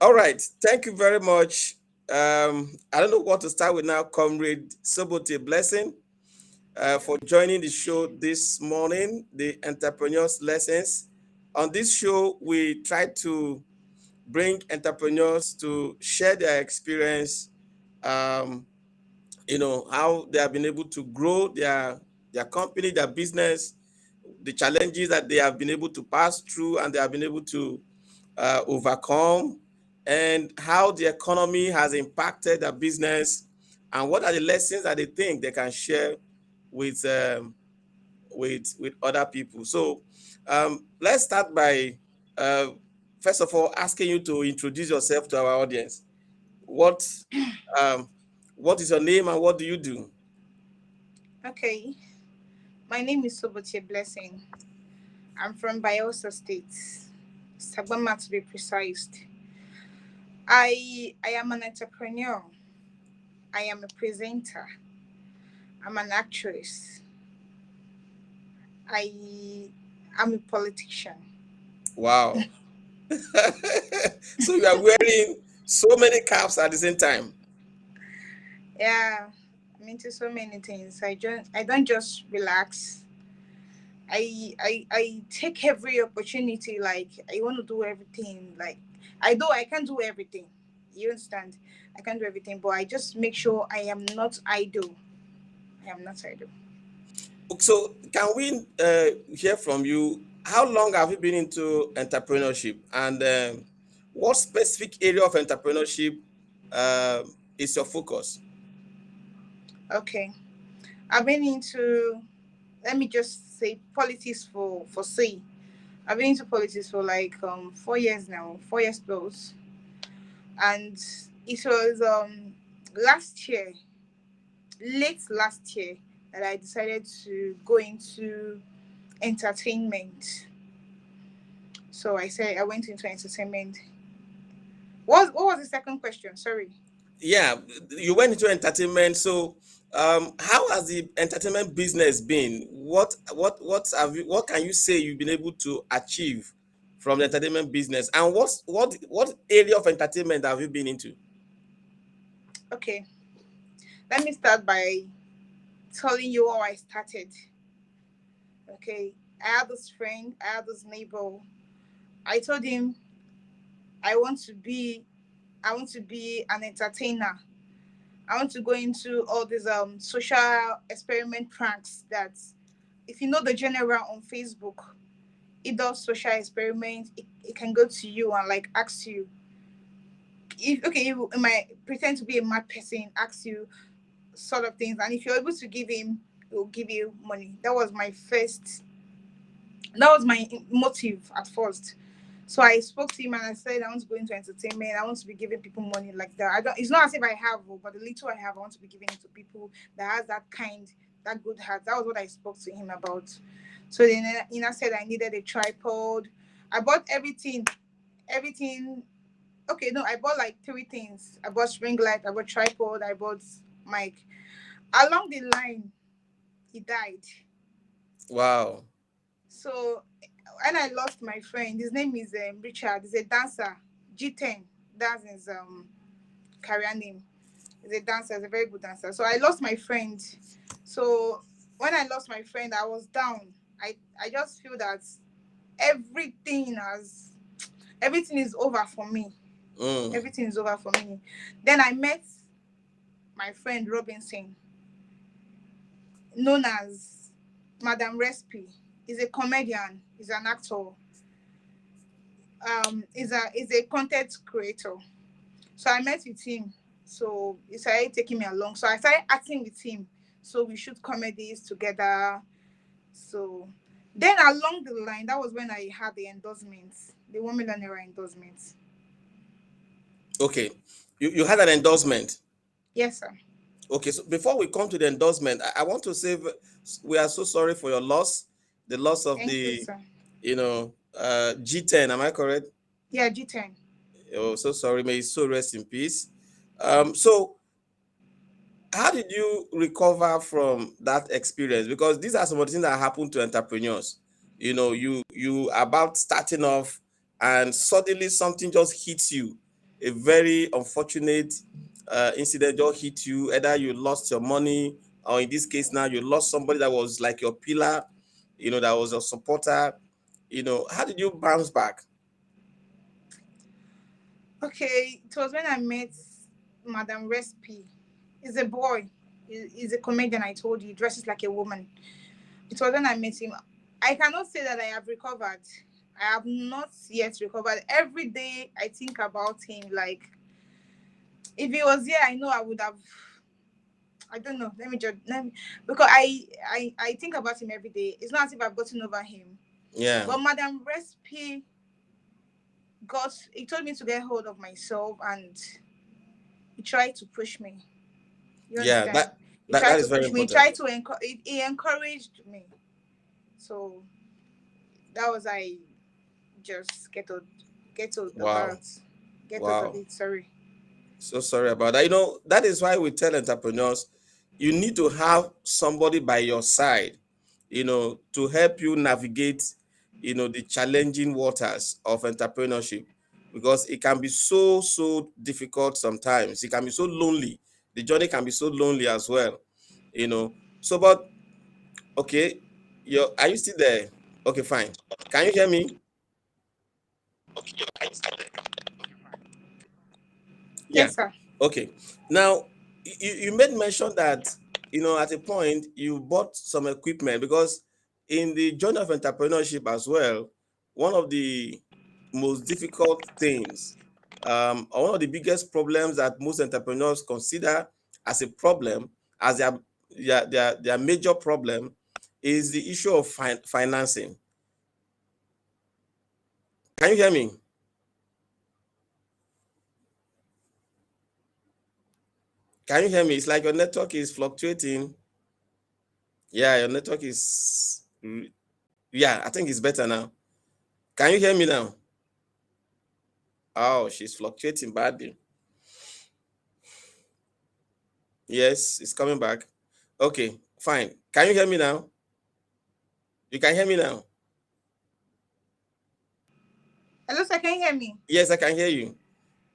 All right. Thank you very much. I don't know what to start with now, Comrade Sobotie Blessing, for joining the show this morning, the Entrepreneurs Lessons. On this show, we try to bring entrepreneurs to share their experience, um, how they have been able to grow their company, their business, the challenges that they have been able to pass through and they have been able to overcome, and how the economy has impacted their business, and what are the lessons that they think they can share with with other people. So let's start by uh, first of all asking you to introduce yourself to our audience. What um, what is your name and what do you do? Okay, my name is Sobotie Blessing. I'm from Bayelsa State, Sagbama to be precise. I am an entrepreneur. I am a presenter. I'm an actress. I am a politician. Wow. So you are wearing so many caps at the same time. Yeah, I'm into so many things. I don't just relax. I take every opportunity. Like I want to do everything. Like I can't do everything. You understand? I can't do everything, but I just make sure I am not idle. I am not idle. So, can we hear from you? How long have you been into entrepreneurship, and what specific area of entrepreneurship is your focus? Okay. I've been into, let me just say, politics for say. I've been into politics for like 4 years now, 4 years plus. And it was last year, late last year, that I decided to go into entertainment. So I said I went into entertainment. What was the second question? Sorry. Yeah, you went into entertainment. So, how has the entertainment business been? What can you say you've been able to achieve from the entertainment business, and what area of entertainment have you been into? Okay. Let me start by telling you how I started. Okay. I had this friend, I had this neighbor. I told him I want to be I want to be an entertainer. I want to go into all these social experiment pranks that if you know the general on Facebook, it does social experiments. It can go to you and like ask you if okay, you might pretend to be a mad person, ask you sort of things, and if you're able to give him, he will give you money. That was my motive at first. So I spoke to him and I said, I want to go into entertainment. I want to be giving people money like that. I don't. It's not as if I have, oh, but the little I have, I want to be giving it to people that has that good heart. That was what I spoke to him about. So then, I said I needed a tripod. I bought everything. Okay, no, I bought like three things. I bought string light. I bought tripod. I bought mic. Along the line, he died. Wow. So when I lost my friend, his name is Richard. He's a dancer. G10. That's his career name. He's a dancer. He's a very good dancer. So I lost my friend. So when I lost my friend, I was down. I just feel that everything has everything is over for me. Mm. Everything is over for me. Then I met my friend Robinson, known as Madam Respi. He's a comedian. He's an actor. Is a content creator. So I met with him. So he started taking me along. So I started acting with him. So we shoot comedies together. So then along the line, that was when I had the endorsements, the 1 million naira endorsements. Okay, you had an endorsement. Yes, sir. Okay, so before we come to the endorsement, I want to say we are so sorry for your loss, the loss of Thank you, the, sir. G10. Am I correct? Yeah, G10. Oh, so sorry. May his soul rest in peace. So how did you recover from that experience? Because these are some of the things that happen to entrepreneurs. You about starting off, and suddenly something just hits you. a very unfortunate incident just hit you, either you lost your money, or in this case now you lost somebody that was like your pillar, that was a supporter, how did you bounce back? Okay, it was when I met Madam Recipe. He's a boy. He's a comedian. I told you, he dresses like a woman. It was when I met him. I cannot say that I have recovered. I have not yet recovered. Every day I think about him. Like, if he was here, I know I would have. I don't know. Let me just because I think about him every day. It's not as if I've gotten over him. Yeah, But Madam Recipe he told me to get hold of myself, and he tried to push me. You yeah, understand? that He that, tried that is to very push me. He important. tried to he encouraged me. So that was I just Wow, get out of wow. it. Sorry. So sorry about that. That is why we tell entrepreneurs you need to have somebody by your side, to help you navigate, the challenging waters of entrepreneurship, because it can be so, so difficult sometimes. It can be so lonely. The journey can be so lonely as well, you know. So, but okay, are you still there? Okay, fine. Can you hear me? Yeah. Yes, sir. Okay. Now, you made mention that, at a point you bought some equipment, because in the journey of entrepreneurship as well, one of the most difficult things, or one of the biggest problems that most entrepreneurs consider as a problem, as their major problem, is the issue of financing. Can you hear me? Can you hear me? It's like your network is fluctuating. Yeah, your network is. Yeah, I think it's better now. Can you hear me now? Oh, she's fluctuating badly. Yes, it's coming back. Okay, fine. Can you hear me now? You can hear me now? Hello, sir. Can you hear me? Yes, I can hear you.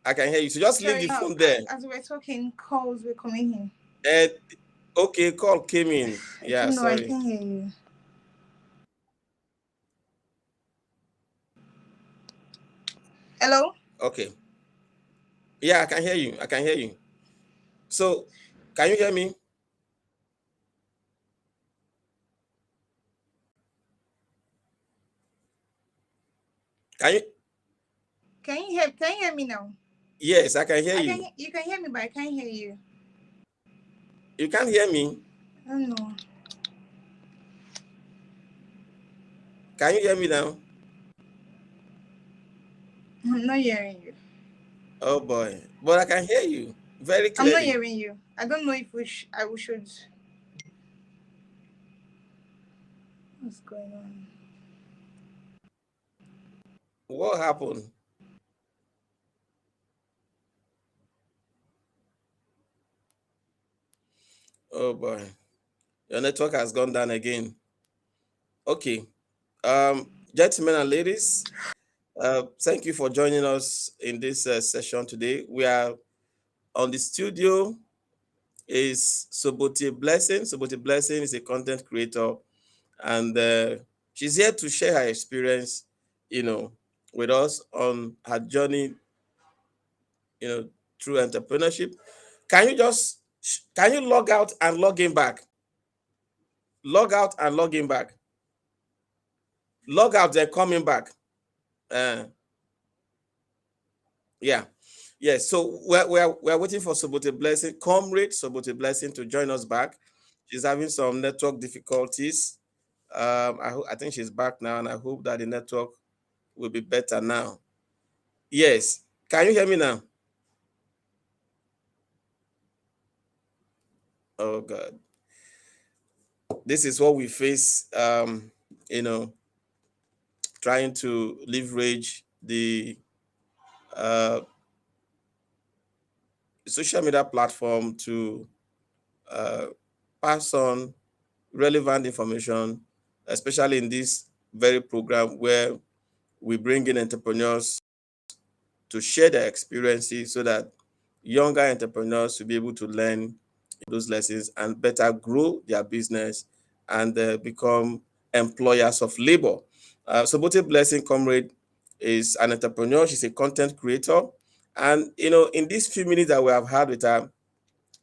I can hear you. So just leave Sorry. the phone there. As we were talking, calls were coming in. Uh, okay, call came in. I Yeah, don't know. I sorry. can't hear you. Hello. Okay. Yeah, I can hear you. I can hear you. So, can you hear me? Can you? Can you hear me now? Yes, I can hear you. You can hear me, but I can't hear you. You can't hear me? I don't know. Can you hear me now? I'm not hearing you. Oh boy. But I can hear you very I'm not clearly. hearing you. I don't know if we should. What's going on? What happened? Oh boy. Your network has gone down again. Okay. Gentlemen and ladies, thank you for joining us in this session today. We are on the studio is Sobotie Blessing. Sobotie Blessing is a content creator, and she's here to share her experience, you know, with us on her journey, you know, through entrepreneurship. Can you log out and log in back? Log out and log in back. Log out, then coming back. Uh, yeah. Yes. So we're waiting for Sobote Blessing, Comrade Sobote Blessing, to join us back. She's having some network difficulties. I think she's back now, and I hope that the network will be better now. Yes. Can you hear me now? Oh God. This is what we face, you know, trying to leverage the uh, social media platform to uh, pass on relevant information, especially in this very program where we bring in entrepreneurs to share their experiences so that younger entrepreneurs will be able to learn those lessons and better grow their business and become employers of labor. Sobotie Blessing Comrade is an entrepreneur. She's a content creator. And, in these few minutes that we have had with her,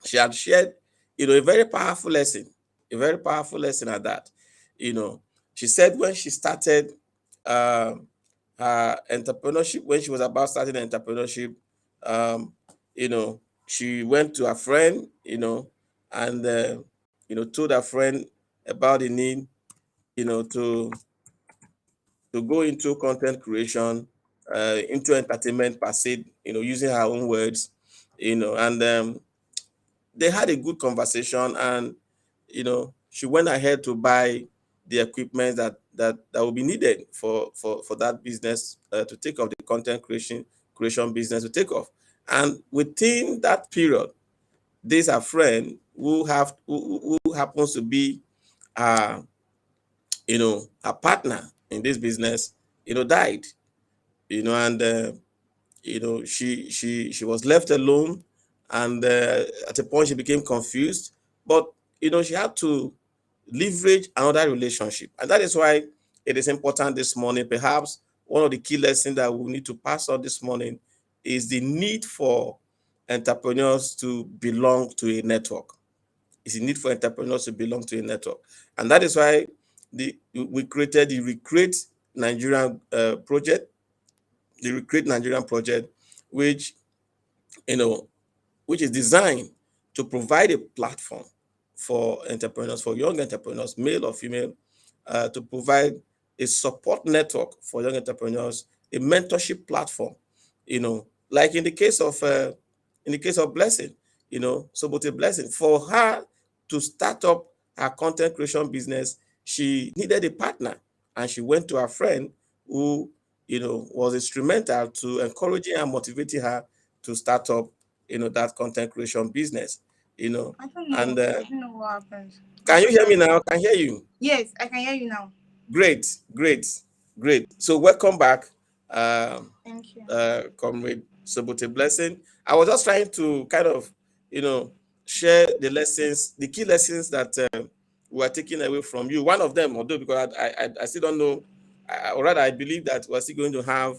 she had shared, a very powerful lesson, a very powerful lesson at that. You know, she said when she started um, her entrepreneurship, when she was about starting entrepreneurship, um, you know, she went to a friend, and told her friend about the need, to go into content creation, into entertainment per se, using her own words, and they had a good conversation, and she went ahead to buy the equipment that will be needed for that business to take off, the content creation business to take off. And within that period, there's a friend who happens to be uh a partner in this business, died, and she was left alone, and at a point she became confused, but she had to leverage another relationship, and that is why it is important this morning. Perhaps one of the key lessons that we need to pass on this morning is the need for entrepreneurs to belong to a network. It's a need for entrepreneurs to belong to a network, and that is why we created the Recreate Nigerian project, the Recreate Nigerian project, which you know which is designed to provide a platform for entrepreneurs, for young entrepreneurs, male or female, to provide a support network for young entrepreneurs, a mentorship platform, like in the case of Blessing, Sobote Blessing, for her to start up her content creation business, she needed a partner, and she went to her friend who, was instrumental to encouraging and motivating her to start up, that content creation business, you know. I don't And know. I don't know what happened. I'm can you so hear me sorry. now? Can hear you. Yes, I can hear you now. Great, great, great. So welcome back, Thank you. Comrade Sobote Blessing. I was just trying to kind of, you know, share the lessons, the key lessons that we are taking away from you. One of them, although because I still don't know, or rather I believe that we're still going to have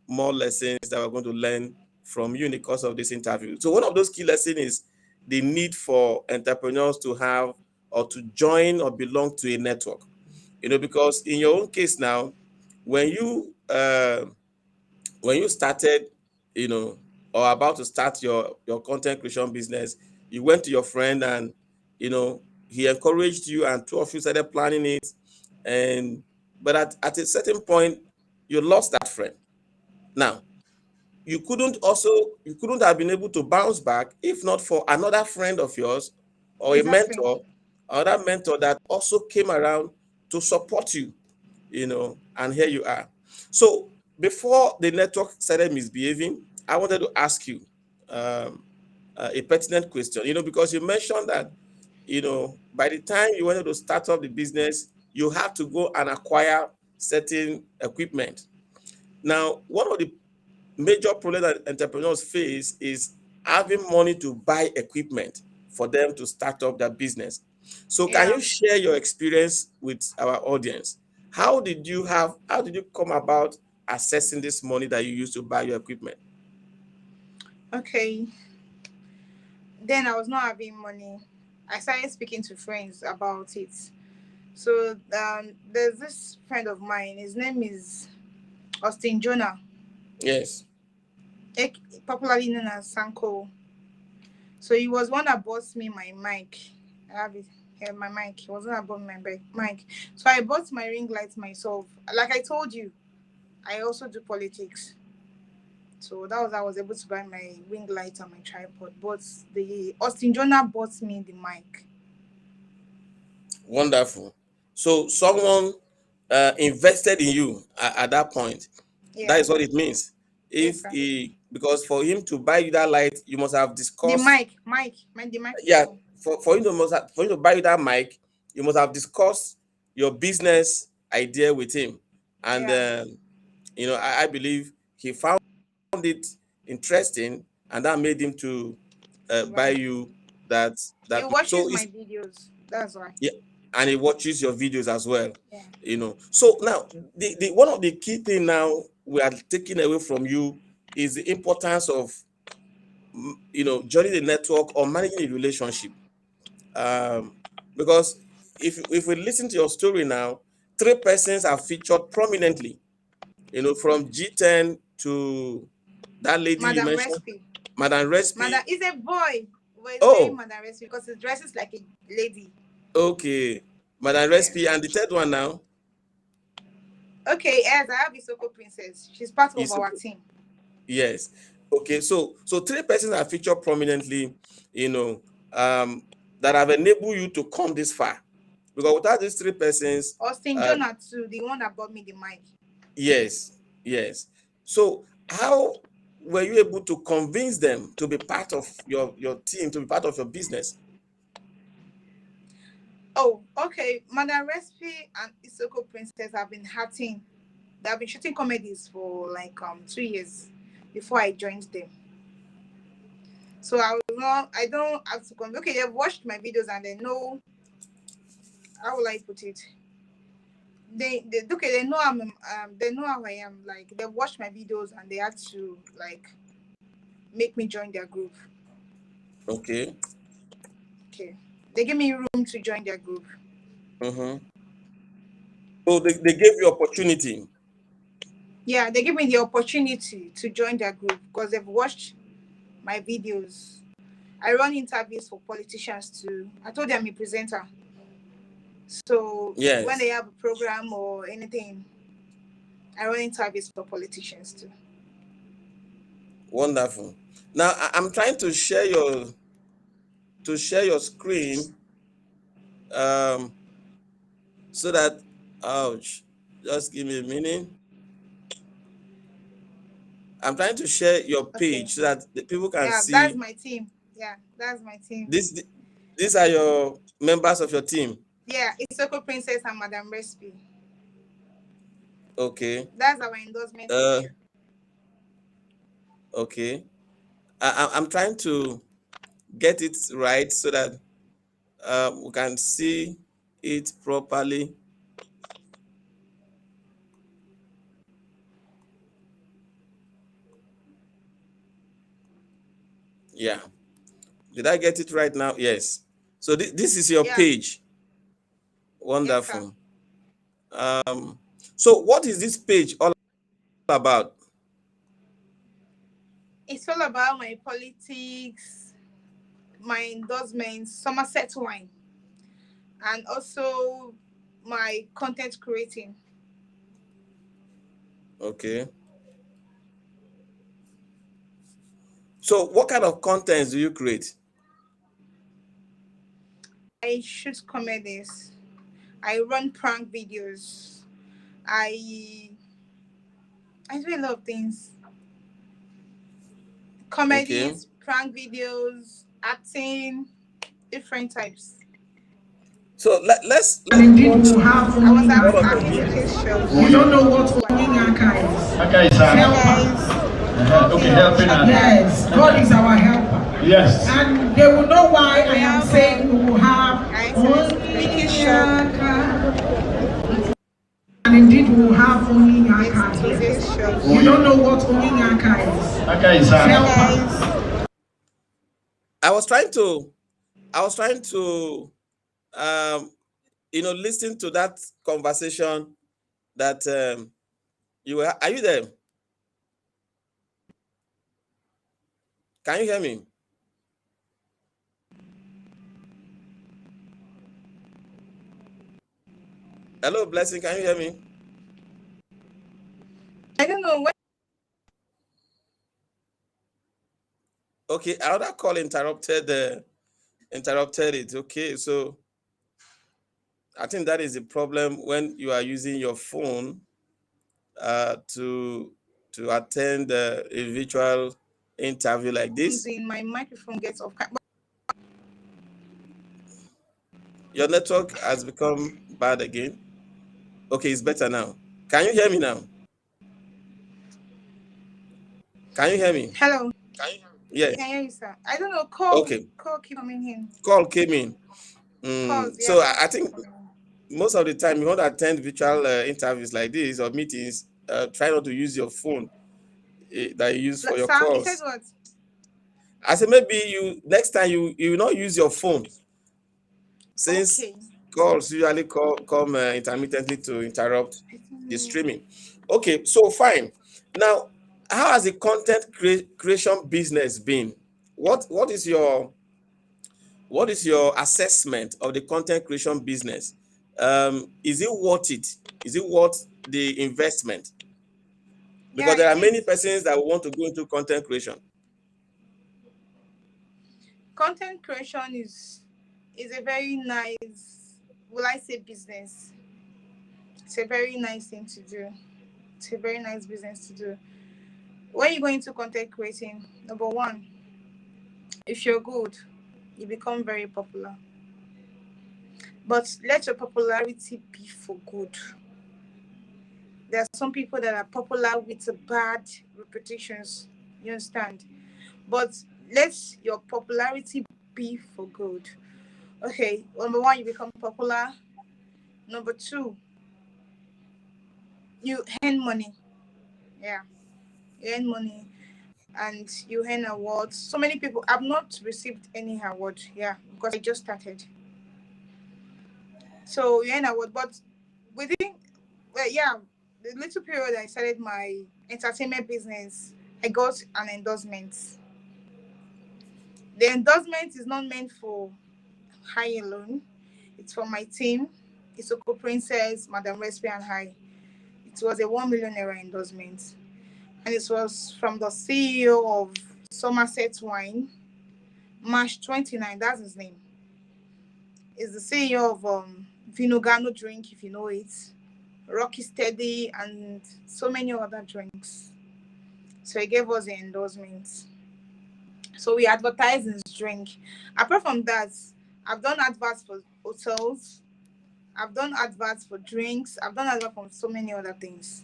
more lessons that we're going to learn from you in the course of this interview. So one of those key lessons is the need for entrepreneurs to have or to join or belong to a network. Because in your own case now, when you started, you know, or about to start your content creation business, you went to your friend, and he encouraged you, and two of you started planning it, and but at a certain point you lost that friend. Now, you couldn't have been able to bounce back if not for another friend of yours, or a Exactly. mentor, or that mentor that also came around to support you, and here you are. So before the network started misbehaving, I wanted to ask you um, a pertinent question, because you mentioned that, by the time you wanted to start up the business, you had to go and acquire certain equipment. Now, one of the major problem that entrepreneurs face is having money to buy equipment for them to start up their business. So can Yeah. you share your experience with our audience? How did you come about accessing this money that you used to buy your equipment? Okay. Then I was not having money. I started speaking to friends about it. So there's this friend of mine. His name is Austin Jonah, Yes. popularly known as Sanko. So he was one that bought me my mic. I have it here, my mic. He was one that bought me my mic. So I bought my ring light myself. Like I told you, I also do politics. So that was how I was able to buy my ring light and my tripod. But the Austin Jonah bought me the mic. Wonderful. So someone invested in you at that point. That Yeah. is what it means. Yes, If sir. he Because for him to buy you that light, you must have The discussed. the Yeah, microphone. for him to buy you that mic, you must have discussed your business idea with him, and Yeah. I believe he found it interesting, and that made him to buy Right. you that He that. So watches my it's, videos. That's why. yeah, and he watches your videos as well. Yeah. So now the one of the key thing now we are taking away from you is the importance of joining the network or managing a relationship. Um, because if we listen to your story now, three persons are featured prominently. From G10 to that lady you Madam mentioned, Recipe. Madam Respi. Madam is a boy, but his name Oh, Madam Recipe because he dresses like a lady. okay, Madam Yeah. Respi, and the third one now Okay, yes, I have Isoko Princess. She's part of is, our team. yes. Okay, so three persons are featured prominently, you know, um, that have enabled you to come this far. Because without these three persons, Austin uh, Jonah too, the one that bought me the mic. yes, yes. So how were you able to convince them to be part of your team, to be part of your business? Oh, okay. Madam Recipe and Isoko Princess have been hurting. They've been shooting comedies for like 2 years before I joined them. So I don't have to come. Okay, they've watched my videos and they know, how will I put it? They okay, they know how I am. Like they watched my videos and they had to like make me join their group. Okay. Okay. They gave me room to join their group. Mm-hmm. So they gave you opportunity. Yeah, they gave me the opportunity to join their group because they've watched my videos. I run interviews for politicians too. I told them I'm a presenter. So when Yes. they have a program or anything, I run interviews for politicians too. Wonderful. Now I'm trying to share your screen, um, so that, ouch, just give me a minute. I'm trying to share your Okay. page so that the people can Yeah, that's see my team. Yeah, that's my team. this. These are your members of your team. Yeah, Isoko Princess and Madam Recipe. Okay. That's our endorsement Uh, picture. okay. I'm trying to get it right so that we can see it properly. Yeah. Did I get it right now? Yes. So this is your Yeah, page. yes, sir. Wonderful. So what is this page all about? It's all about my politics, my endorsements, Somerset wine, and also my content creating. Okay. So what kind of contents do you create? I shoot comedies. I run prank videos. I I do a lot of things. Okay. Comedies, prank videos, acting, different types. So let's And indeed, watch we have I was one of your having a videos. face show. you don't know what That's why. owning Aka is. Aka is Hi helper. guys. Okay, helping her. Yes, God is our helper. Yes. And they will know why I We am have saying we will have Her Excellency only Vicky shop. Aka. And indeed, we will have only This Aka two here. face shows. You don't know what owning Aka is. Aka is Hi helper. guys. I was trying to um listen to that conversation that you were. Are you there? Can you hear me? Hello, Blessing. Can you hear me? I don't know what. Okay, another call interrupted it. Okay, so I think that is the problem when you are using your phone to attend a virtual interview like Comes this. in, my microphone gets off. Your network has become bad again. Okay, it's better now. Can you hear me now? Can you hear me? Hello. I can Yes. hear you, sir. I don't know. Okay. Call keep coming in. Call came in. Calls, yeah, So I calls keep think coming in. most of the time you want to attend virtual interviews like this or meetings, try not to use your phone that you use for your Sir, you said calls. what? I said maybe you next time you will not use your phone since Okay. calls usually come intermittently to interrupt I don't the know. streaming. Okay, so fine. Now, how has the content creation business been? What is your assessment of the content creation business? Is it worth it? Is it worth the investment? Yeah, Because there it are many is. persons that want to go into content creation. Content creation is a very nice, will I say, business. It's a very nice thing to do. It's a very nice business to do. When you go into content creating, number one, if you're good, you become very popular. But let your popularity be for good. There are some people that are popular with bad reputations. You understand? But let your popularity be for good. Okay, number one, you become popular. Number two, you earn money. Yeah, you earn money and you earn awards. So many people have not received any award. Yeah, because I just started. So you earn award, but within, well, yeah, the little period I started my entertainment business, I got an endorsement. The endorsement is not meant for high alone. It's for my team. It's Isoko Princess, Madam Respe, and I. It was a 1 million naira endorsement, and it was from the CEO of Somerset Wine, March 29. That's his name. Is the CEO of Vinogano drink, if you know it, Rocky Steady, and so many other drinks. So he gave us the endorsement. So we advertise his drink. Apart from that, I've done adverts for hotels. I've done adverts for drinks. I've done adverts for so many other things.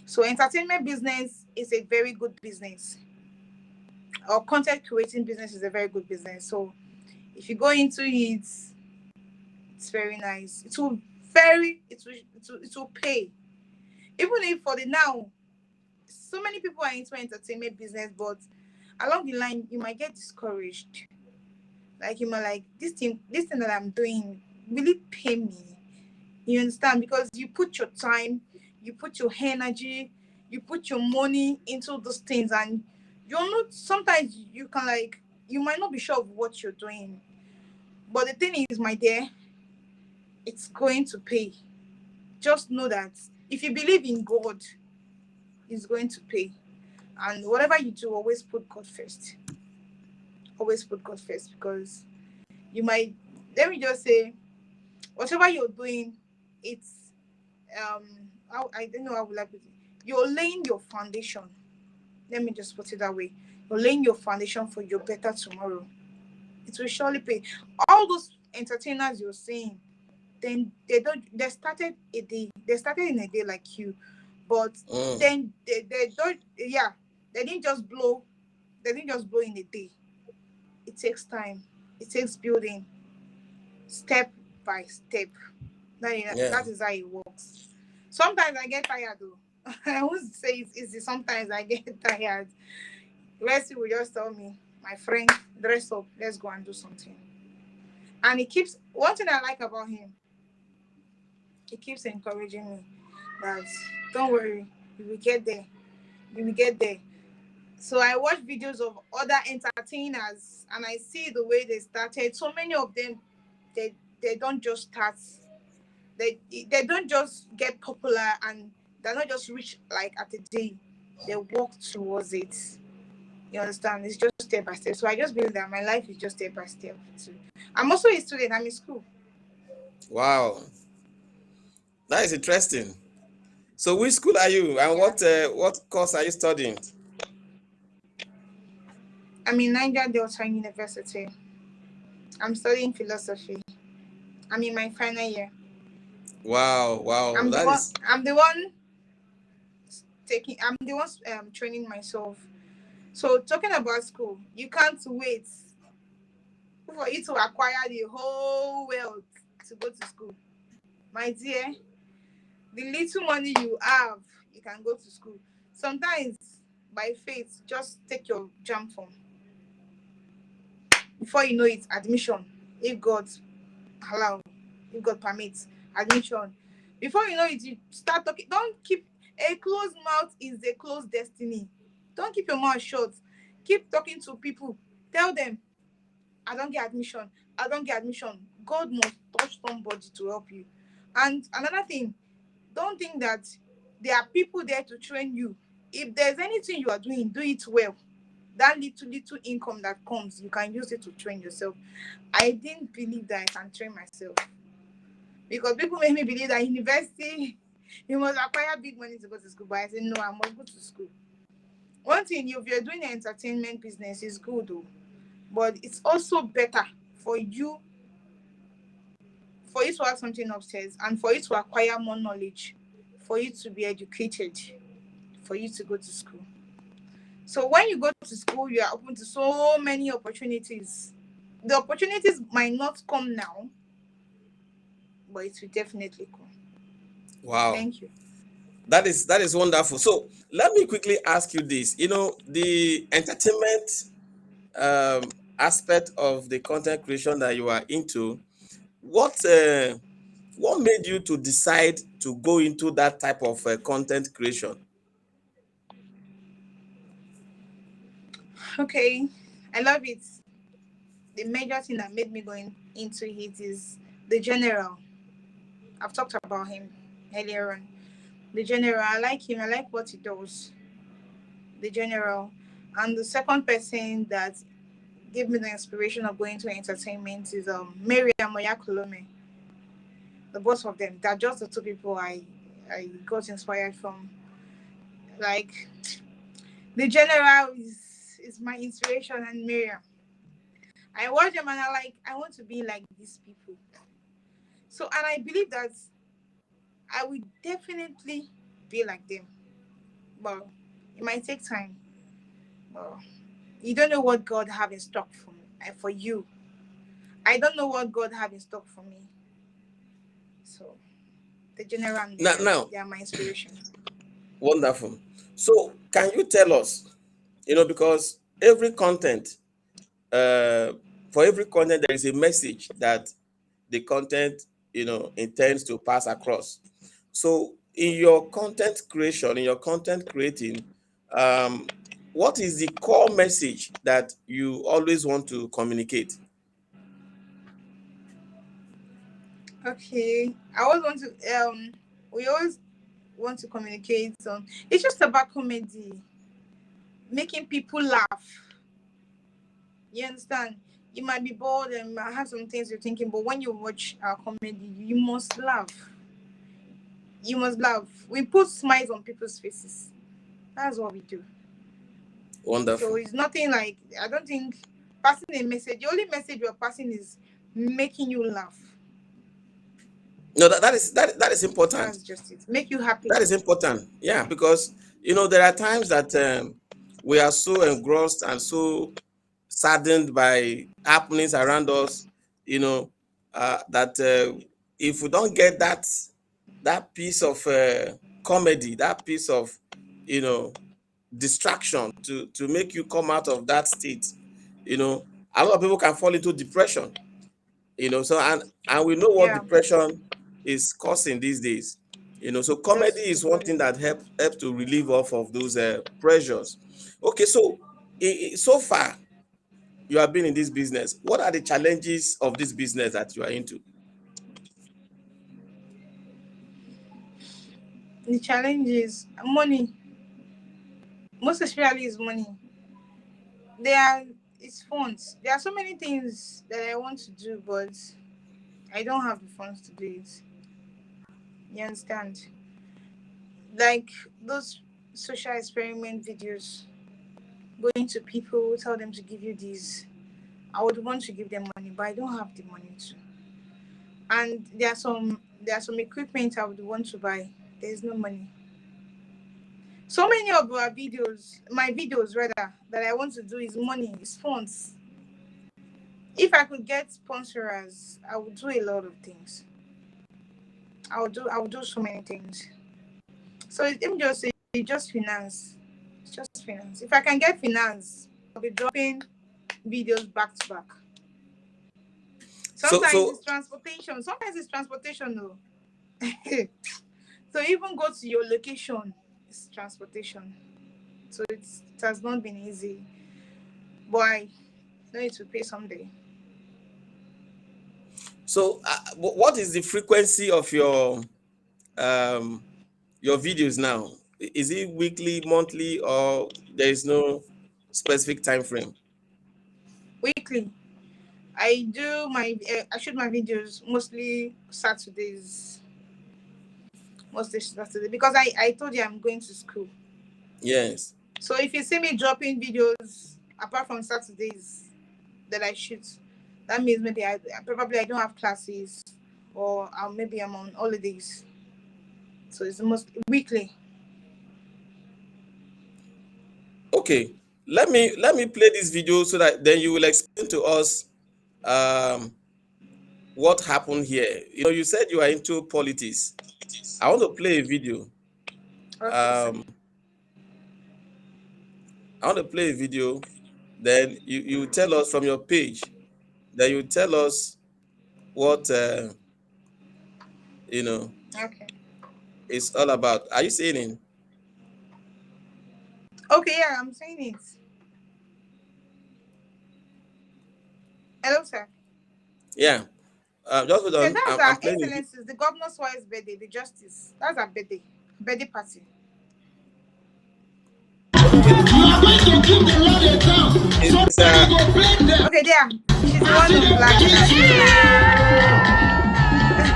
So entertainment business is a very good business. Or content creating business is a very good business. So if you go into it, it's very nice. It will pay. Even if for the now, so many people are into entertainment business, but along the line you might get discouraged. Like you might like this thing that I'm doing really pay me. You understand? Because you put your time, you put your energy, you put your money into those things, and you're not. Sometimes you can like you might not be sure of what you're doing, but the thing is, my dear, it's going to pay. Just know that if you believe in God, it's going to pay. And whatever you do, always put God first. Always put God first because you might. Let me just say, whatever you're doing, it's um. I don't know how would I put it. You're laying your foundation. Let me just put it that way. You're laying your foundation for your better tomorrow. It will surely pay. All those entertainers you're seeing, then they started a day. They started in a day like you, but Mm, then they don't. Yeah, they didn't just blow. They didn't just blow in a day. It takes time. It takes building step by step. yeah. That is how it works. Sometimes I get tired though. I won't say it's easy. Sometimes I get tired. Wesley will just tell me, my friend, dress up, let's go and do something. And he keeps one thing I like about him, he keeps encouraging me that don't worry, you will get there. You will get there. So I watch videos of other entertainers and I see the way they started. So many of them they don't just start, they don't just get popular and they're not just rich like at a day. They work towards it. You understand? It's just step by step. So I just believe that my life is just step by step too. I'm also a student, I'm in school. Wow, that is interesting. So, which school are you, and Yeah. what course are you studying? I'm in Niger Delta University. I'm studying philosophy. I'm in my final year. Wow, wow, I'm the that one is I'm the one I'm the one training myself. So talking about school, you can't wait for you to acquire the whole wealth to go to school. My dear, the little money you have, you can go to school. Sometimes by faith, just take your jam form. Before you know it, admission. If God allow, if God permits, admission. Before you know it, you start talking. Don't keep a closed mouth is a closed destiny. Don't keep your mouth shut. Keep talking to people. Tell them, I don't get admission. I don't get admission. God must touch somebody to help you. And another thing, don't think that there are people there to train you. If there's anything you are doing, do it well. That little income that comes, you can use it to train yourself. I didn't believe that I can train myself because people made me believe that university you must acquire big money to go to school. But I said no, I must go to school. One thing, if you're doing an entertainment business, is good though, but it's also better for you to have something upstairs and for you to acquire more knowledge, for you to be educated, for you to go to school. So when you go to school, you are open to so many opportunities. The opportunities might not come now, but it will definitely come. Wow. Thank you. That is wonderful. So let me quickly ask you this. The entertainment aspect of the content creation that you are into, what made you to decide to go into that type of content creation? Okay, I love it. The major thing that made me into it is the general. I've talked about him earlier on. The general, I like him. I like what he does. The general, and the second person that gave me the inspiration of going to entertainment is Miriam Oyakulome, the both of them. They're just the two people I got inspired from. Like the general is my inspiration, and Miriam. I watch them and I want to be like these people. So and I believe that I will definitely be like them. But it might take time. But you don't know what God have in stock for me and for you. I don't know what God have in stock for me. So the general and Now, Miriam, now, they are my inspiration. wonderful. So can you tell us, because every content, uh, for every content, there is a message that the content, intends to pass across. So in your content creation, in your content creating, um, what is the core message that you always want to communicate? Okay. I always want to we always want to communicate on it's just about comedy. Making people laugh. You understand? You might be bored and might have some things you're thinking, but when you watch our comedy, you must laugh. You must laugh. We put smiles on people's faces. That's what we do. So Wonderful. it's nothing like I don't think passing a message. The only message we're passing is making you laugh. No, that is important. That's just it. Make you happy. That is important. Yeah, because there are times that we are so engrossed and so saddened by happenings around us, that if we don't get that piece of comedy, that piece of you know distraction to make you come out of that state, you know, a lot of people can fall into depression. So and we know what Yeah, depression is causing these days. So comedy that's is one thing that helps to relieve off of those pressures. Okay, so so far you have been in this business. What are the challenges of this business that you are into? the challenge is money. Most especially is money. There are it's funds. There are so many things that I want to do, but I don't have the funds to do it. You understand? Like those social experiment videos, going to people, tell them to give you these. I would want to give them money, but I don't have the money to. And there are some equipment I would want to buy. There's no money. So many of our videos, my videos rather, that I want to do is money, is funds. If I could get sponsors, I would do a lot of things. I would do so many things. So let me just say, it's just finance. It's just finance. If I can get finance, I'll be dropping videos back to back. So Sometimes so it's transportation. Sometimes it's transportation, though. So even go to your location, it's transportation. So it has not been easy, but I know it will pay someday. so what is the frequency of um your videos now? Is it weekly, monthly, or there is no specific time frame? Weekly, I shoot my videos mostly Saturdays, mostly Saturday because I told you I'm going to school. Yes. So if you see me dropping videos apart from Saturdays that I shoot, that means maybe I don't have classes, or maybe I'm on holidays. So it's most weekly. Okay. Let me play this video so that then you will explain to us um what happened here. You said you are into politics. I want to play a video. Okay, sir. Um, I want to play a video. Then you tell us from your page. Then you tell us what you know Okay. it's all about. Are you seeing it? Okay, yeah, I'm saying it. Hello, sir. Yeah. Just hold Okay, on. that's I'm our playing the video. excellencies, the governor's wife's birthday, the justice. That's our birthday party. Okay. You are going to give the Lord a dance so It's that He go bless them. Okay, there. She's the As one He on dey black bless now. you,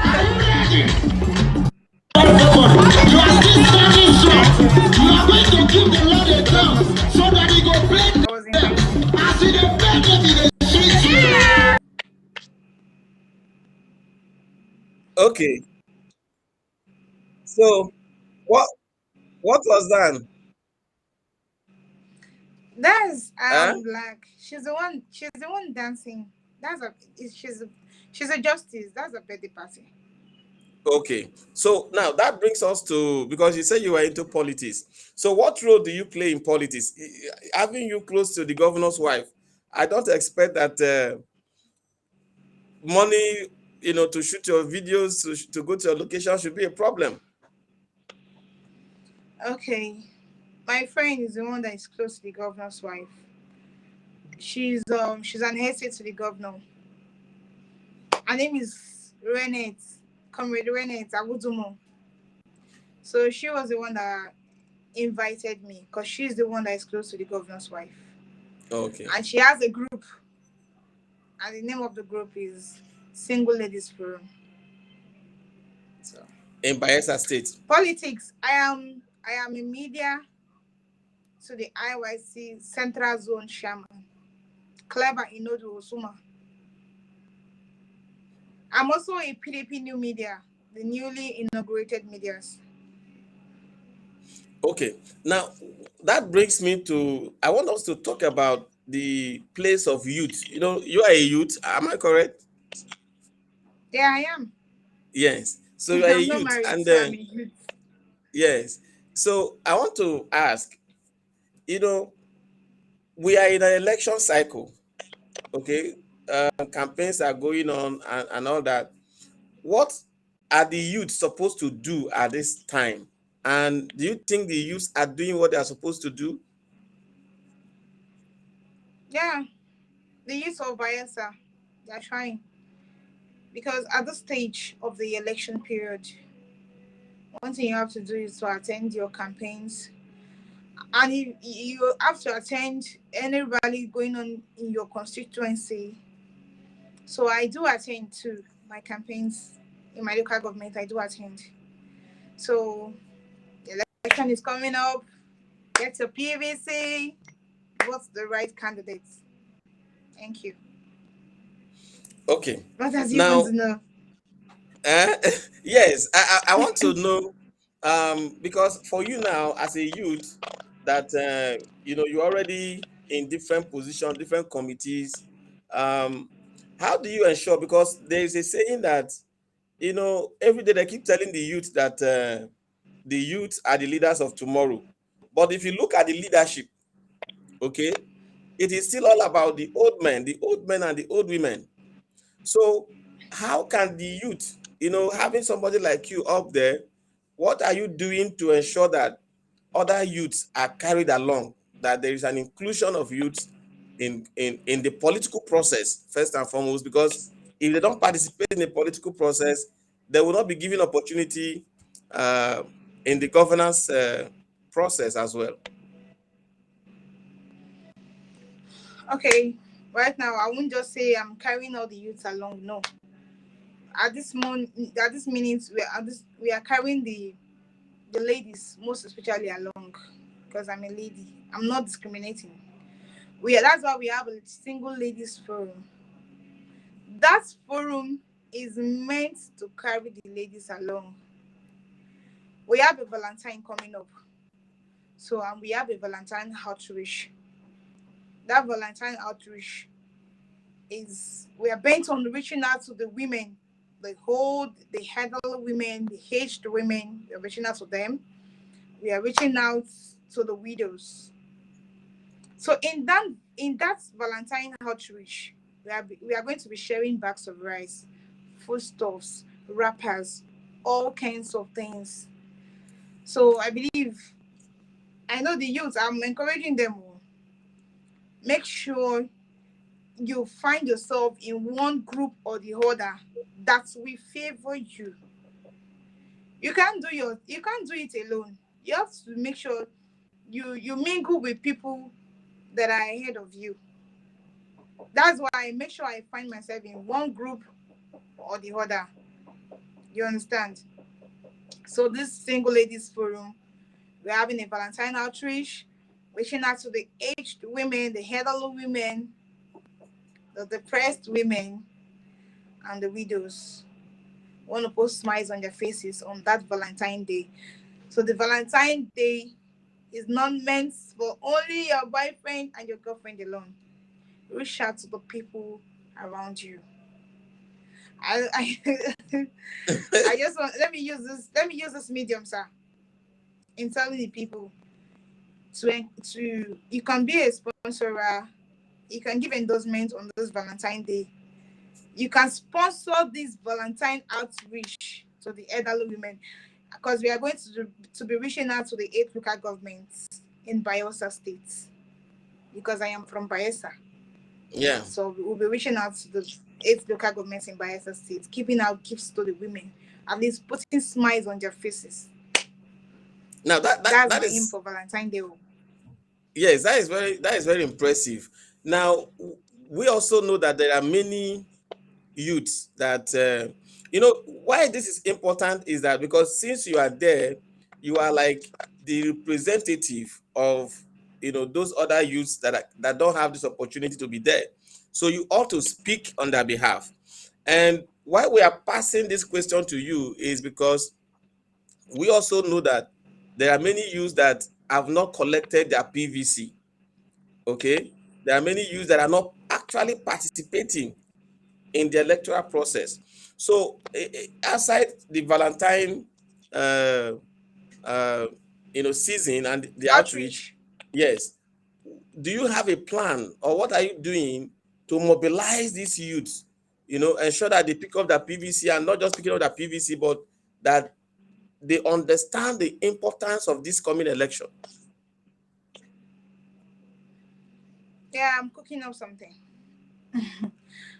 are you ready? Everybody, This you is are still standing our strong. excellency, You are going to give the Lord a the dance governor's wife. so that He go bless I was them. invited. As He dey bless them, He dey sweet you. okay. So what was that? That's Huh? black. She's the one dancing. That's a she's a justice. That's a birthday party. Okay. So now that brings us to, because you said you were into politics. So what role do you play in politics? Having you close to the governor's wife, I don't expect that money, to shoot your videos, to go to your location should be a problem. Okay. My friend is the one that is close to the governor's wife. She's an essay to the governor. Her name is Renette, Comrade Renette Abudumo. So she was the one that invited me because she's the one that is close to the governor's wife. Okay. And she has a group, and the name of the group is Single Ladies Forum. So In Bayelsa State. politics. I am a media to the IYC Central Zone Chairman. Clever Inodu Osuma. I'm also a PDP New Media, the newly inaugurated medias. Okay. Now that brings me to, I want us to talk about the place of youth. You are a youth, am I correct? There I am. Yes. So you are a I'm not youth, married, and so I'm a youth. yes. So I want to ask, you know, we are in an election cycle. Okay. Campaigns are going on, and all that. What are the youth supposed to do at this time? And do you think the youth are doing what they are supposed to do? Yeah, the youth of Bayelsa, they're trying. Because at this stage of the election period, one thing you have to do is to attend your campaigns. And you have to attend any rally going on in your constituency. So I do attend to my campaigns in my local government. I do attend. So the election is coming up. Get your PVC. What's the right candidate? Thank you. Okay. What does you want Now, to know? uh, yes, I want to know. Because for you now as a youth, that you're already in different positions, different committees. How do you ensure? Because there is a saying that every day they keep telling the youth that the youth are the leaders of tomorrow. But if you look at the leadership, okay, it is still all about the old men and the old women. So how can the youth, having somebody like you up there, what are you doing to ensure that other youths are carried along, that there is an inclusion of youths in the political process first and foremost? Because if they don't participate in the political process, they will not be given opportunity uh, in the governance process as well. Okay, right now I won't just say I'm carrying all the youths along. No, at this moment, at this minute, we are carrying the ladies most especially along, because I'm a lady. I'm not discriminating. That's why we have a single ladies forum. That forum is meant to carry the ladies along. We have a Valentine coming up, so we have a Valentine outreach. That Valentine outreach is we are bent on reaching out to the women, the elderly women, the aged women. We are reaching out to them. We are reaching out to the widows. So in that Valentine outreach, we are going to be sharing bags of rice, foodstuffs, wrappers, all kinds of things. So I know the youth. I'm encouraging them all. Make sure you find yourself in one group or the other that will favor you. You can't do it alone. You have to make sure you mingle with people that are ahead of you. That's why I make sure I find myself in one group or the other. You understand? So this single ladies forum, we're having a Valentine outreach, reaching out to the aged women, the elderly women, the depressed women, and the widows. Want to put smiles on their faces on that Valentine Day. So the Valentine Day is not meant for only your boyfriend and your girlfriend alone. Reach out to the people around you. I I just want let me use this medium, sir, in telling the people to you can be a sponsor, you can give endorsement on this Valentine Day. You can sponsor this Valentine outreach to the elderly women, because we are going to be reaching out to the 8 local governments in Bayelsa State, because I am from Bayelsa. Yeah. So we will be reaching out to the 8 local governments in Bayelsa State, giving out gifts to the women, at least putting smiles on their faces. Now that that That's that my aim is for Valentine Day. yes, that is very impressive. Now we also know that there are many youths that why this is important is that because since you are there, you are like the representative of those other youths that don't have this opportunity to be there. So you ought to speak on their behalf. And why we are passing this question to you is because we also know that there are many youths that have not collected their PVC. Okay, there are many youths that are not actually participating in the electoral process. So, aside the Valentine, uh, uh, season and the outreach, Outreach. yes, do you have a plan or what are you doing to mobilize these youths? Ensure that they pick up the PVC and not just picking up the PVC, but that they understand the importance of this coming election. Yeah, I'm cooking up something.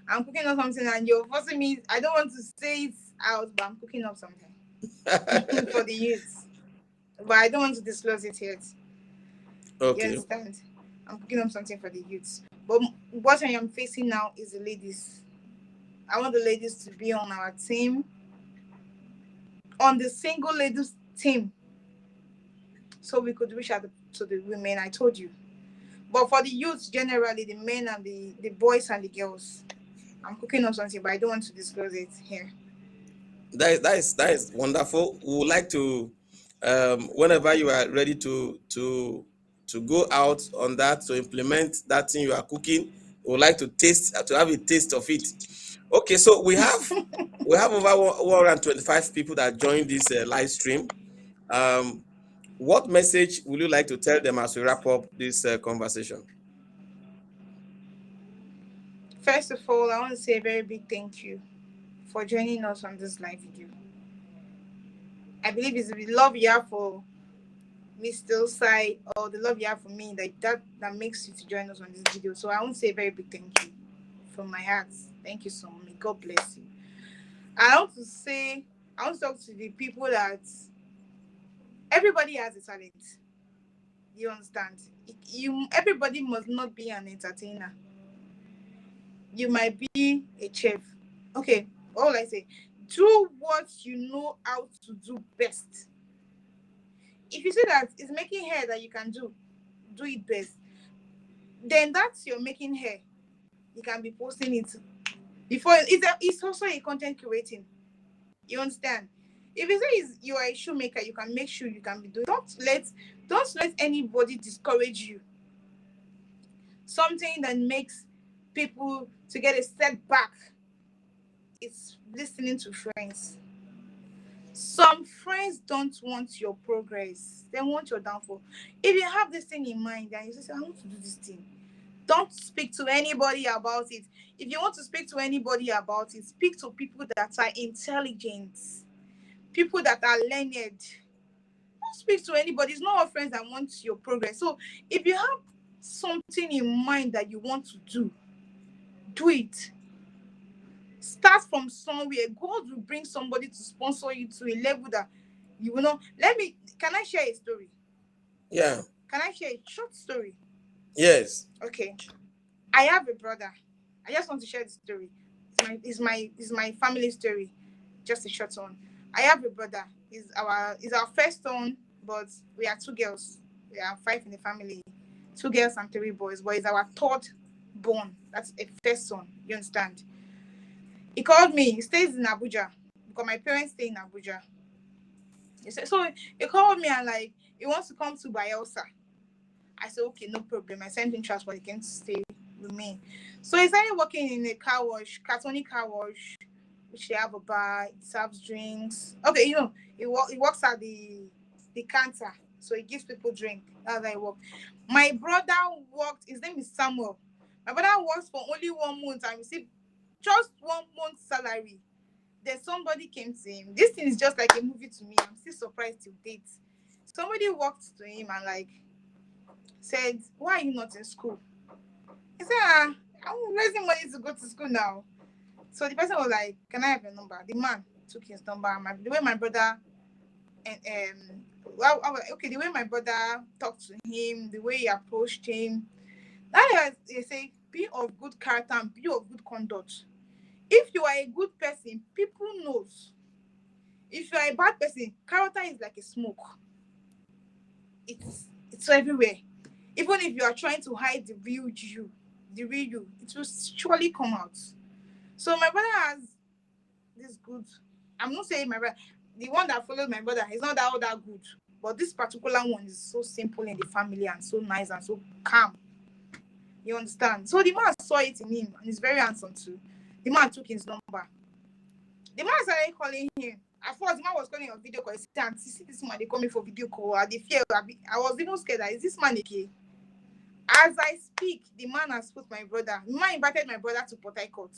I'm cooking up something, and you're forcing me. I don't want to say it out, but I'm cooking up something for the youth. But I don't want to disclose it yet. You Okay. understand? I'm cooking up something for the youths. But what I am facing now is the ladies. I want the ladies to be on our team, on the single ladies team, so we could reach out to the women. I told you. But for the youths generally, the men and the boys and the girls, I'm cooking up something, but I don't want to disclose it here. That is wonderful. We would like to Whenever you are ready to go out on that to implement that thing you are cooking, we would like to have a taste of it. Okay, so we have over 125 people that joined this live stream. Um, what message would you like to tell them as we wrap up this conversation? First of all, I want to say a very big thank you for joining us on this live video. I believe it's the love you have for Mr. Osai or the love you have for me that makes you to join us on this video. So I want to say a very big thank you from my heart. Thank you so much. God bless you. I want to talk to the people that everybody has a talent. You understand? Everybody must not be an entertainer. You might be a chef. Okay, all I say, do what you know how to do best. If you say that it's making hair that you can do it best, then that's your making hair. You can be posting it before. It's also a content creating. You understand? If you say you are a shoemaker, you can make sure you can be doing. Don't let anybody discourage you. Something that makes people to get a step back is listening to friends. Some friends don't want your progress. They want your downfall. If you have this thing in mind and you say, I want to do this thing, don't speak to anybody about it. If you want to speak to anybody about it, speak to people that are intelligent, people that are learned. Don't speak to anybody. It's not all friends that want your progress. So if you have something in mind that you want to do it. Start from somewhere. God will bring somebody to sponsor you to a level that you will not. Can I share a story? Yeah. Can I share a short story? Yes. Okay. I have a brother. I just want to share the story. It's my family story. Just a short one. I have a brother. He's our first son, but we are two girls. We are 5 in the family. 2 girls and 3 boys. But he's our third born. That's a first son. You understand? He called me. He stays in Abuja because my parents stay in Abuja. So he called me and he wants to come to Bayelsa. I said, okay, no problem. I sent him transport. He came to stay with me. So he started working in a car wash, Cartoni car wash, which they have a bar, it serves drinks. Okay, he works at the counter. So he gives people drink. That's how he works. My brother worked, his name is Samuel. My brother works for only 1 month and received just 1 month's salary. Then somebody came to him. This thing is just like a movie to me. I'm still surprised till date. Somebody walked to him and said, why are you not in school? He said, I'm raising money to go to school now. So the person was like, can I have your number? The man took his number. The way my brother the way my brother talked to him, the way he approached him, that they say, be of good character and be of good conduct. If you are a good person, people knows. If you are a bad person, character is like a smoke. It's everywhere. Even if you are trying to hide the real you, it will surely come out. So my brother has this good. I'm not saying my brother, the one that follows my brother is not that good. But this particular one is so simple in the family and so nice and so calm. You understand? So the man saw it in him and he's very handsome too. The man took his number. The man started calling him. At first, the man was calling on video call. He said, see this man, they call me for video call. I was even scared that, is this man okay? As I speak, the man has put my brother. The man invited my brother to Port Harcourt.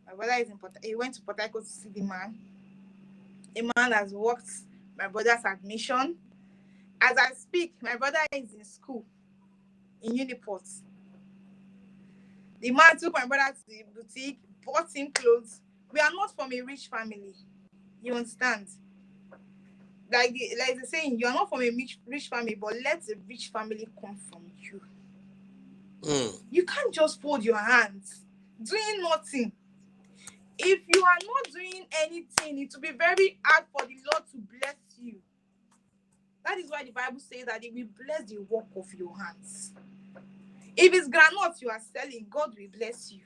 My brother is in Port. He went to Port Harcourt to see the man. The man has worked my brother's admission. As I speak, my brother is in school in Uniport. The man took my brother to the boutique, bought him clothes. We are not from a rich family. You understand? Like the saying, you are not from a rich family, but let the rich family come from you. You can't just fold your hands doing nothing. If you are not doing anything, it will be very hard for the Lord to bless you. That is why the Bible says that He will bless the work of your hands. If it's granite you are selling, God will bless you.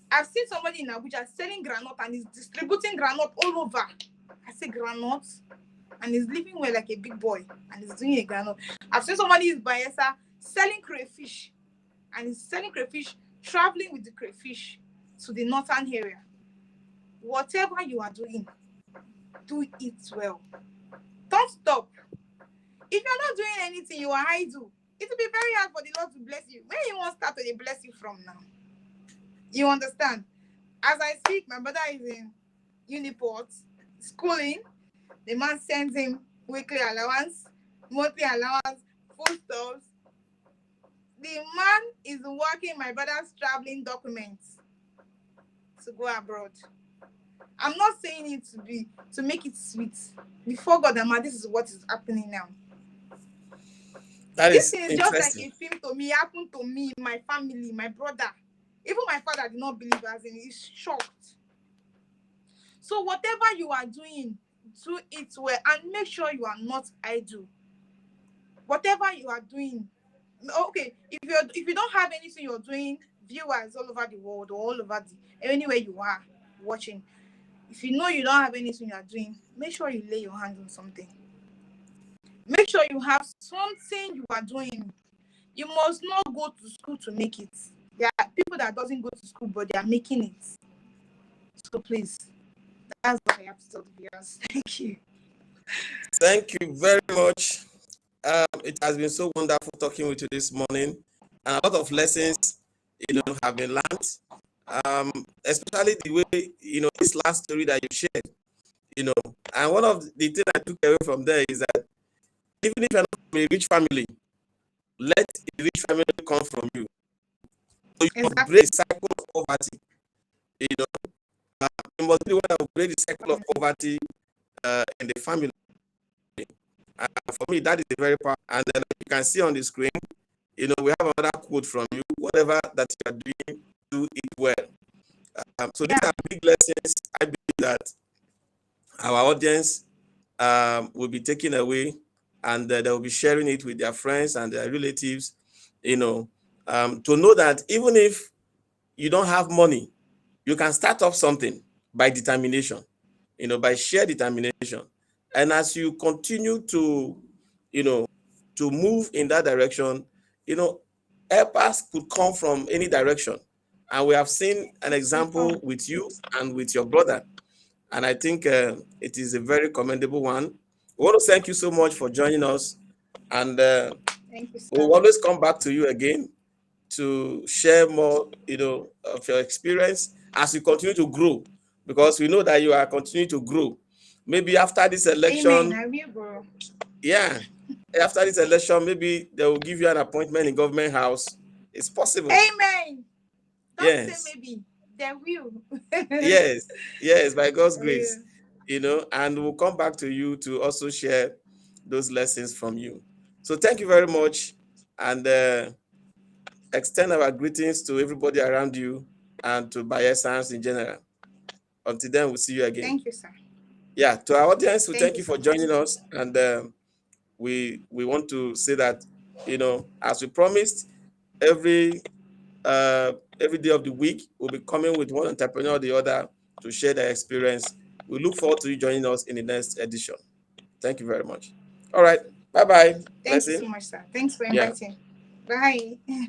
I've seen somebody in Abuja selling granite and is distributing granite all over. I say granite. and he's living well like a big boy and he's doing a grano. I've seen somebody in Bayelsa selling crayfish and he's selling crayfish, traveling with the crayfish to the northern area. Whatever you are doing, do it well. Don't stop. If you're not doing anything, you are idle. It will be very hard for the Lord to bless you. Where you want to start to bless you from now? You understand? As I speak, my brother is in Uniport, schooling. The man sends him weekly allowance, monthly allowance, foodstuffs. The man is working my brother's traveling documents to go abroad. I'm not saying it to make it sweet. Before God and man, this is what is happening now. That This is thing is just like interesting. a film to me, happened to me, my family, my brother. Even my father did not believe, as in he's shocked. So whatever you are doing, do it well and make sure you are not idle. Whatever you are doing, okay, if you don't have anything you're doing, viewers all over the world or all over anywhere you are watching, if you know you don't have anything you are doing, make sure you lay your hands on something. Make sure you have something you are doing. You must not go to school to make it. There are people that doesn't go to school, but they are making it. So please, that's what I have to tell the viewers. Thank you. Thank you very much. It has been so wonderful talking with you this morning, and a lot of lessons, have been learned. Especially the way this last story that you shared. And one of the things I took away from there is that even if you're not from a rich family, let a rich family come from you. So you must Exactly. break the cycle of poverty. You must be the one that will break the cycle of poverty in the family. For me, that is a very powerful. And then you can see on the screen, we have another quote from you. Whatever that you are doing, do it well. So these are big lessons. I believe that our audience will be taking away, and they will be sharing it with their friends and their relatives. To know that even if you don't have money, you can start up something by determination, by sheer determination. And as you continue to, to move in that direction, helpers could come from any direction. And we have seen an example with you and with your brother. And I think it is a very commendable one. We want to thank you so much for joining us. And Thank you, sir. we'll always come back to you again to share more, of your experience as you continue to grow, because we know that you are continuing to grow. Maybe after this Amen. election, I will, bro. yeah, after this election, maybe they will give you an appointment in government house. It's possible. Amen. Don't say Yes, maybe. They will. yes, by God's Yeah. grace, and we'll come back to you to also share those lessons from you. So thank you very much, and extend our greetings to everybody around you and to Bayesians in general. Until then, we'll see you again. Thank you, sir. Yeah, to our audience, we Thank thank you you so for much. joining us, and we want to say that as we promised, every every day of the week we'll be coming with one entrepreneur or the other to share their experience. We look forward to you joining us in the next edition. Thank you very much. All right, bye bye. Thank you so Blessing. much, sir. Thanks for Yeah. inviting. Bye.